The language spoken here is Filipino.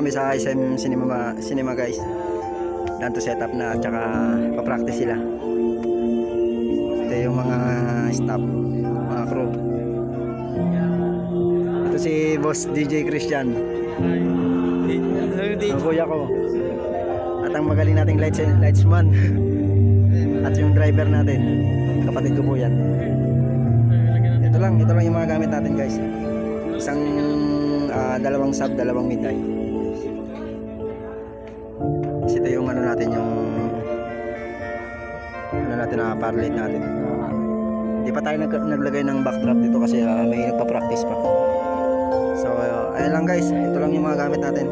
kami sa SM Cinema guys. Dito setup na at saka pa-practice sila. Ito yung mga staff, mga crew. Ito si Boss DJ Christian. Ang kuya ko. At ang magaling nating lightsman. At yung driver natin. Kapatid ko po yan. Ito lang yung mga gamit natin guys. Isang dalawang sub, dalawang mid-eye. Kasi ito yung ano natin, yung ano natin na parlate natin. Hindi pa tayo naglagay ng backdrop dito kasi may nagpa-practice pa. So ayun lang guys, ito lang yung mga gamit natin.